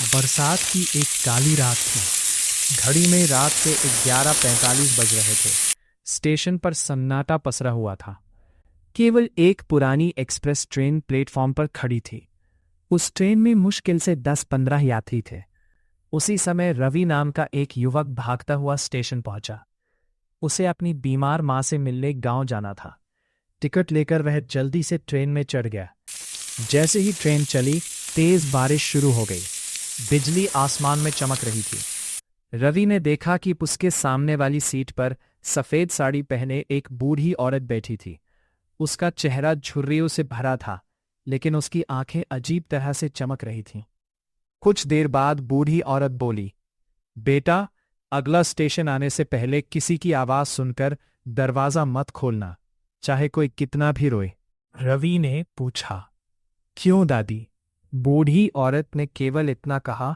बरसात की एक काली रात थी। घड़ी में रात के 11:45 बज रहे थे। स्टेशन पर सन्नाटा पसरा हुआ था। केवल एक पुरानी एक्सप्रेस ट्रेन प्लेटफॉर्म पर खड़ी थी। उस ट्रेन में मुश्किल से 10-15 यात्री थे। उसी समय रवि नाम का एक युवक भागता हुआ स्टेशन पहुंचा। उसे अपनी बीमार मां से मिलने गांव जाना था। टिकट लेकर वह जल्दी से ट्रेन में चढ़ गया। जैसे ही ट्रेन चली, तेज बारिश शुरू हो गई। बिजली आसमान में चमक रही थी। रवि ने देखा कि उसके सामने वाली सीट पर सफेद साड़ी पहने एक बूढ़ी औरत बैठी थी। उसका चेहरा झुर्रियों से भरा था, लेकिन उसकी आंखें अजीब तरह से चमक रही थीं। कुछ देर बाद बूढ़ी औरत बोली, बेटा, अगला स्टेशन आने से पहले किसी की आवाज सुनकर दरवाजा मत खोलना, चाहे कोई कितना भी रोए। रवि ने पूछा, क्यों दादी? बूढ़ी औरत ने केवल इतना कहा,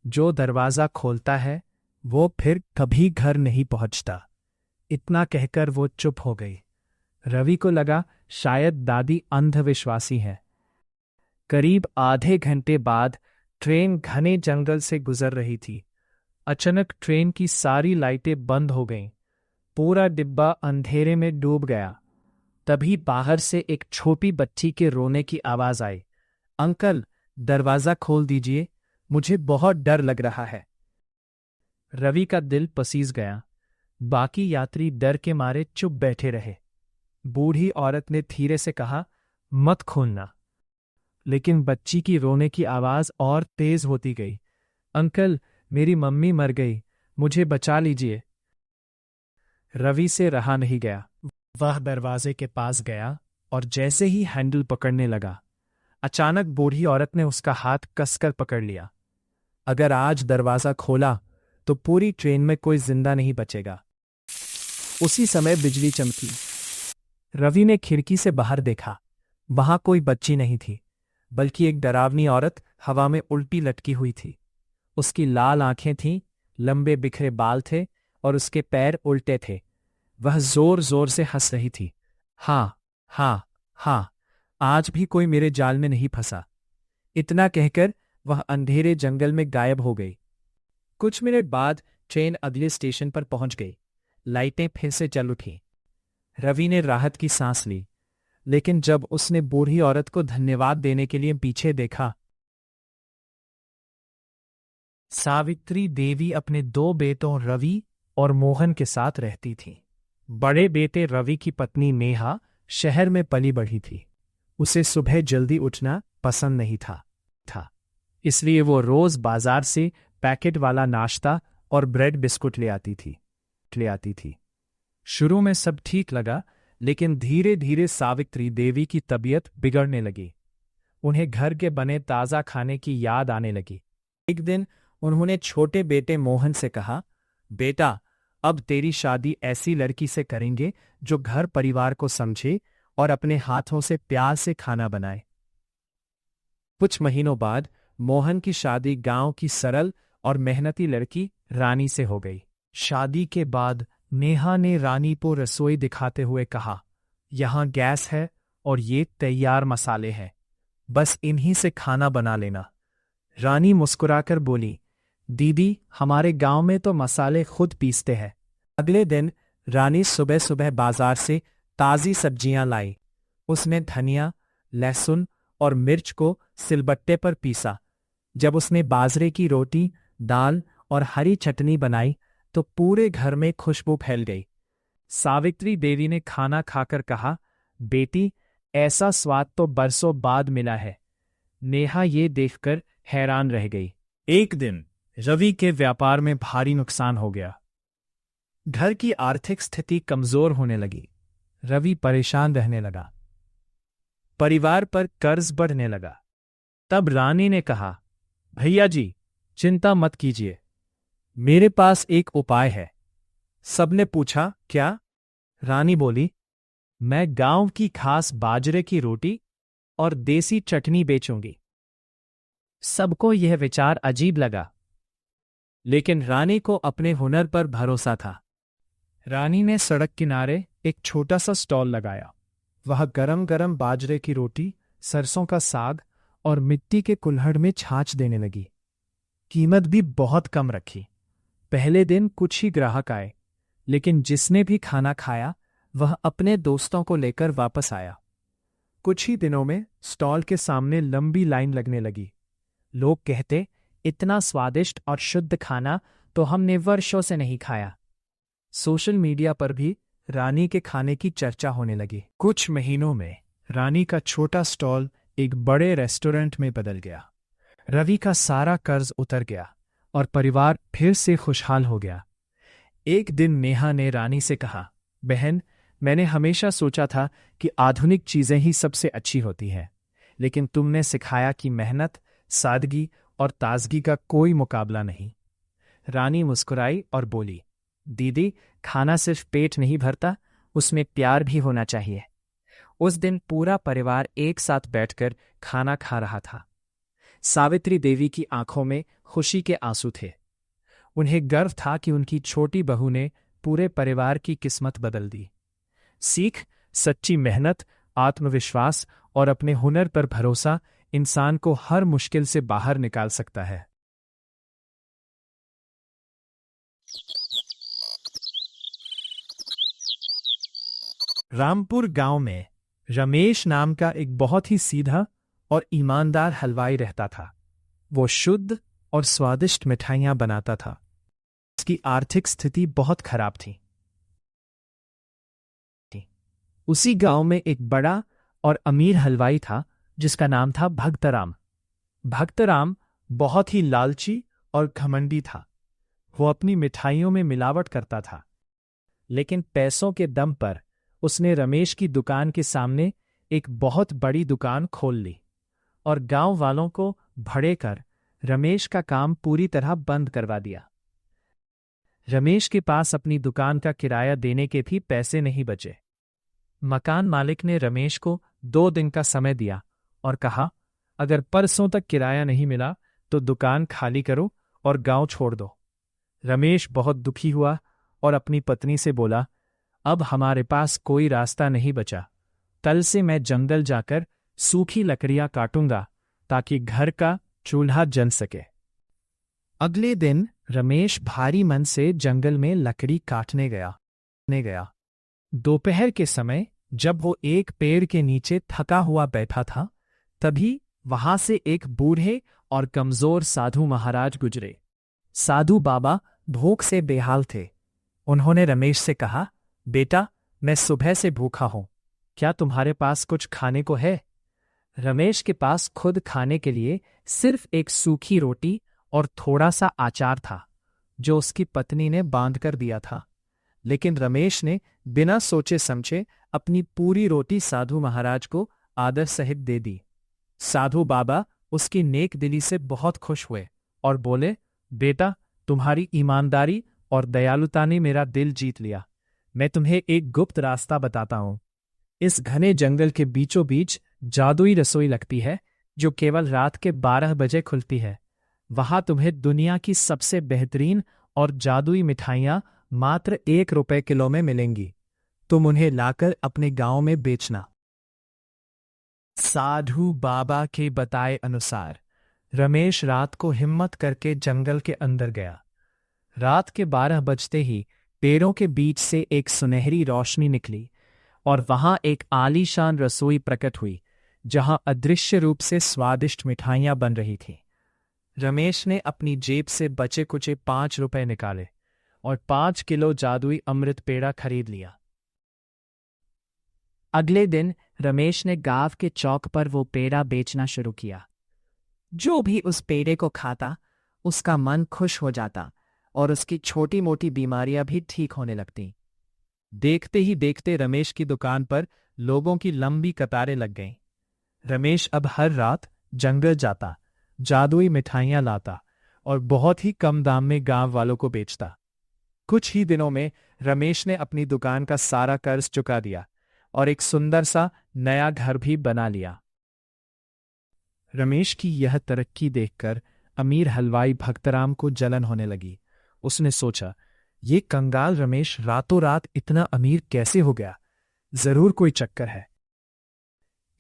जो दरवाजा खोलता है वो फिर कभी घर नहीं पहुंचता। इतना कहकर वो चुप हो गई। रवि को लगा शायद दादी अंधविश्वासी है। करीब आधे घंटे बाद ट्रेन घने जंगल से गुजर रही थी। अचानक ट्रेन की सारी लाइटें बंद हो गईं। पूरा डिब्बा अंधेरे में डूब गया। तभी बाहर से एक छोटी बच्ची के रोने की आवाज आई, अंकल, दरवाजा खोल दीजिए, मुझे बहुत डर लग रहा है। रवि का दिल पसीज गया। बाकी यात्री डर के मारे चुप बैठे रहे। बूढ़ी औरत ने धीरे से कहा, मत खोलना। लेकिन बच्ची की रोने की आवाज और तेज होती गई। अंकल, मेरी मम्मी मर गई, मुझे बचा लीजिए। रवि से रहा नहीं गया। वह दरवाजे के पास गया और जैसे ही हैंडल पकड़ने लगा, अचानक बूढ़ी औरत ने उसका हाथ कसकर पकड़ लिया। अगर आज दरवाजा खोला तो पूरी ट्रेन में कोई जिंदा नहीं बचेगा। उसी समय बिजली चमकी। रवि ने खिड़की से बाहर देखा। वहां कोई बच्ची नहीं थी, बल्कि एक डरावनी औरत हवा में उल्टी लटकी हुई थी। उसकी लाल आंखें थीं, लंबे बिखरे बाल थे और उसके पैर उल्टे थे। वह जोर जोर से हंस रही थी। हाँ, हाँ, हाँ, आज भी कोई मेरे जाल में नहीं फंसा। इतना कहकर वह अंधेरे जंगल में गायब हो गई। कुछ मिनट बाद ट्रेन अगले स्टेशन पर पहुंच गई। लाइटें फिर से जल उठी। रवि ने राहत की सांस ली, लेकिन जब उसने बूढ़ी औरत को धन्यवाद देने के लिए पीछे देखा, सावित्री देवी अपने 2 बेटों रवि और मोहन के साथ रहती थी। बड़े बेटे रवि की पत्नी नेहा शहर में पली बढ़ी थी। उसे सुबह जल्दी उठना पसंद नहीं था। इसलिए वो रोज बाजार से पैकेट वाला नाश्ता और ब्रेड बिस्कुट ले आती थी। शुरू में सब ठीक लगा, लेकिन धीरे धीरे सावित्री देवी की तबीयत बिगड़ने लगी। उन्हें घर के बने ताज़ा खाने की याद आने लगी। एक दिन उन्होंने छोटे बेटे मोहन से कहा, बेटा, अब तेरी शादी ऐसी लड़की से करेंगे जो घर परिवार को समझे और अपने हाथों से प्यार से खाना बनाए। कुछ महीनों बाद मोहन की शादी गांव की सरल और मेहनती लड़की रानी से हो गई। शादी के बाद नेहा ने रानी को रसोई दिखाते हुए कहा, यहाँ गैस है और ये तैयार मसाले हैं, बस इन्हीं से खाना बना लेना। रानी मुस्कुराकर बोली, दीदी, हमारे गांव में तो मसाले खुद पीसते हैं। अगले दिन रानी सुबह सुबह बाजार से ताज़ी सब्जियां लाई। उसने धनिया, लहसुन और मिर्च को सिलबट्टे पर पीसा। जब उसने बाजरे की रोटी, दाल और हरी चटनी बनाई तो पूरे घर में खुशबू फैल गई। सावित्री देवी ने खाना खाकर कहा, बेटी, ऐसा स्वाद तो बरसों बाद मिला है। नेहा ये देखकर हैरान रह गई। एक दिन रवि के व्यापार में भारी नुकसान हो गया। घर की आर्थिक स्थिति कमजोर होने लगी। रवि परेशान रहने लगा। परिवार पर कर्ज बढ़ने लगा। तब रानी ने कहा, भैया जी, चिंता मत कीजिए, मेरे पास एक उपाय है। सबने पूछा, क्या? रानी बोली, मैं गांव की खास बाजरे की रोटी और देसी चटनी बेचूंगी। सबको यह विचार अजीब लगा, लेकिन रानी को अपने हुनर पर भरोसा था। रानी ने सड़क किनारे एक छोटा सा स्टॉल लगाया। वह गरम गरम बाजरे की रोटी, सरसों का साग और मिट्टी के कुल्हड़ में छाछ देने लगी। कीमत भी बहुत कम रखी। पहले दिन कुछ ही ग्राहक आए, लेकिन जिसने भी खाना खाया वह अपने दोस्तों को लेकर वापस आया। कुछ ही दिनों में स्टॉल के सामने लंबी लाइन लगने लगी। लोग कहते, इतना स्वादिष्ट और शुद्ध खाना तो हमने वर्षों से नहीं खाया। सोशल मीडिया पर भी रानी के खाने की चर्चा होने लगी। कुछ महीनों में रानी का छोटा स्टॉल एक बड़े रेस्टोरेंट में बदल गया। रवि का सारा कर्ज उतर गया और परिवार फिर से खुशहाल हो गया। एक दिन नेहा ने रानी से कहा, बहन, मैंने हमेशा सोचा था कि आधुनिक चीजें ही सबसे अच्छी होती हैं, लेकिन तुमने सिखाया कि मेहनत, सादगी और ताजगी का कोई मुकाबला नहीं। रानी मुस्कुराई और बोली, दीदी, खाना सिर्फ पेट नहीं भरता, उसमें प्यार भी होना चाहिए। उस दिन पूरा परिवार एक साथ बैठकर खाना खा रहा था। सावित्री देवी की आंखों में खुशी के आंसू थे। उन्हें गर्व था कि उनकी छोटी बहू ने पूरे परिवार की किस्मत बदल दी। सीख, सच्ची मेहनत, आत्मविश्वास और अपने हुनर पर भरोसा इंसान को हर मुश्किल से बाहर निकाल सकता है। रामपुर गांव में रमेश नाम का एक बहुत ही सीधा और ईमानदार हलवाई रहता था। वो शुद्ध और स्वादिष्ट मिठाइयां बनाता था। उसकी आर्थिक स्थिति बहुत खराब थी। उसी गांव में एक बड़ा और अमीर हलवाई था जिसका नाम था भक्तराम। भक्तराम बहुत ही लालची और घमंडी था। वो अपनी मिठाइयों में मिलावट करता था, लेकिन पैसों के दम पर उसने रमेश की दुकान के सामने एक बहुत बड़ी दुकान खोल ली और गांव वालों को भड़े कर रमेश का काम पूरी तरह बंद करवा दिया। रमेश के पास अपनी दुकान का किराया देने के भी पैसे नहीं बचे। मकान मालिक ने रमेश को 2 दिन का समय दिया और कहा, अगर परसों तक किराया नहीं मिला तो दुकान खाली करो और गांव छोड़ दो। रमेश बहुत दुखी हुआ और अपनी पत्नी से बोला, अब हमारे पास कोई रास्ता नहीं बचा। कल से मैं जंगल जाकर सूखी लकड़ियां काटूंगा ताकि घर का चूल्हा जल सके। अगले दिन रमेश भारी मन से जंगल में लकड़ी काटने गया। दोपहर के समय जब वो एक पेड़ के नीचे थका हुआ बैठा था, तभी वहां से एक बूढ़े और कमजोर साधु महाराज गुजरे। साधु बाबा भूख से बेहाल थे। उन्होंने रमेश से कहा, बेटा, मैं सुबह से भूखा हूं, क्या तुम्हारे पास कुछ खाने को है? रमेश के पास खुद खाने के लिए सिर्फ एक सूखी रोटी और थोड़ा सा अचार था, जो उसकी पत्नी ने बांध कर दिया था। लेकिन रमेश ने बिना सोचे समझे अपनी पूरी रोटी साधु महाराज को आदर सहित दे दी। साधु बाबा उसकी नेक दिली से बहुत खुश हुए और बोले, बेटा, तुम्हारी ईमानदारी और दयालुता ने मेरा दिल जीत लिया। मैं तुम्हें एक गुप्त रास्ता बताता हूं। इस घने जंगल के बीचों बीच जादुई रसोई लगती है, जो केवल रात के 12 बजे खुलती है। वहां तुम्हें दुनिया की सबसे बेहतरीन और जादुई मिठाइयां मात्र 1 रुपए किलो में मिलेंगी। तुम उन्हें लाकर अपने गांव में बेचना। साधु बाबा के बताए अनुसार रमेश रात को हिम्मत करके जंगल के अंदर गया। रात के 12 बजते ही पेड़ों के बीच से एक सुनहरी रोशनी निकली और वहां एक आलीशान रसोई प्रकट हुई, जहां अदृश्य रूप से स्वादिष्ट मिठाइयां बन रही थीं। रमेश ने अपनी जेब से बचे कुचे 5 रुपए निकाले और 5 किलो जादुई अमृत पेड़ा खरीद लिया। अगले दिन रमेश ने गांव के चौक पर वो पेड़ा बेचना शुरू किया। जो भी उस पेड़े को खाता, उसका मन खुश हो जाता और उसकी छोटी मोटी बीमारियां भी ठीक होने लगती। देखते ही देखते रमेश की दुकान पर लोगों की लंबी कतारें लग गईं। रमेश अब हर रात जंगल जाता, जादुई मिठाइयां लाता और बहुत ही कम दाम में गांव वालों को बेचता। कुछ ही दिनों में रमेश ने अपनी दुकान का सारा कर्ज चुका दिया और एक सुंदर सा नया घर भी बना लिया। रमेश की यह तरक्की देखकर अमीर हलवाई भक्तराम को जलन होने लगी। उसने सोचा, ये कंगाल रमेश रातों रात इतना अमीर कैसे हो गया? जरूर कोई चक्कर है।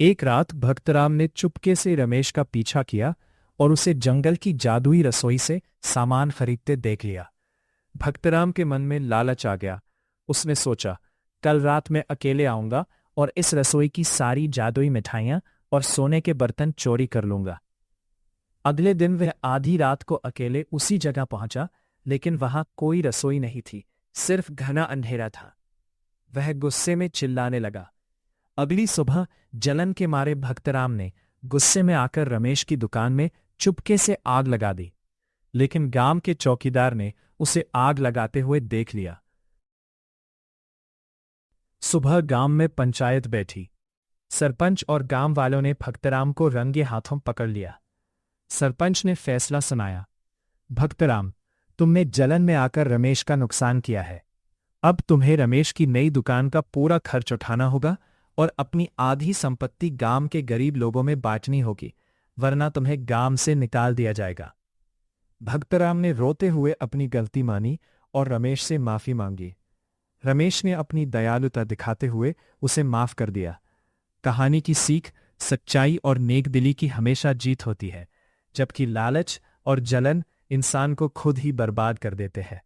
एक रात भक्तराम ने चुपके से रमेश का पीछा किया और उसे जंगल की जादुई रसोई से सामान खरीदते देख लिया। भक्तराम के मन में लालच आ गया। उसने सोचा, कल रात मैं अकेले आऊंगा और इस रसोई की सारी जादुई मिठाइयां और सोने के बर्तन चोरी कर लूंगा। अगले दिन वह आधी रात को अकेले उसी जगह पहुंचा, लेकिन वहां कोई रसोई नहीं थी, सिर्फ घना अंधेरा था। वह गुस्से में चिल्लाने लगा। अगली सुबह जलन के मारे भक्तराम ने गुस्से में आकर रमेश की दुकान में चुपके से आग लगा दी, लेकिन गांव के चौकीदार ने उसे आग लगाते हुए देख लिया। सुबह गांव में पंचायत बैठी। सरपंच और गांव वालों ने भक्तराम को रंगे हाथों पकड़ लिया। सरपंच ने फैसला सुनाया, भक्तराम, तुमने जलन में आकर रमेश का नुकसान किया है। अब तुम्हें रमेश की नई दुकान का पूरा खर्च उठाना होगा और अपनी आधी संपत्ति गांव के गरीब लोगों में बांटनी होगी, वरना तुम्हें गांव से निकाल दिया जाएगा। भक्तराम ने रोते हुए अपनी गलती मानी और रमेश से माफी मांगी। रमेश ने अपनी दयालुता दिखाते हुए उसे माफ कर दिया। कहानी की सीख, सच्चाई और नेकदिली की हमेशा जीत होती है, जबकि लालच और जलन इंसान को खुद ही बर्बाद कर देते हैं।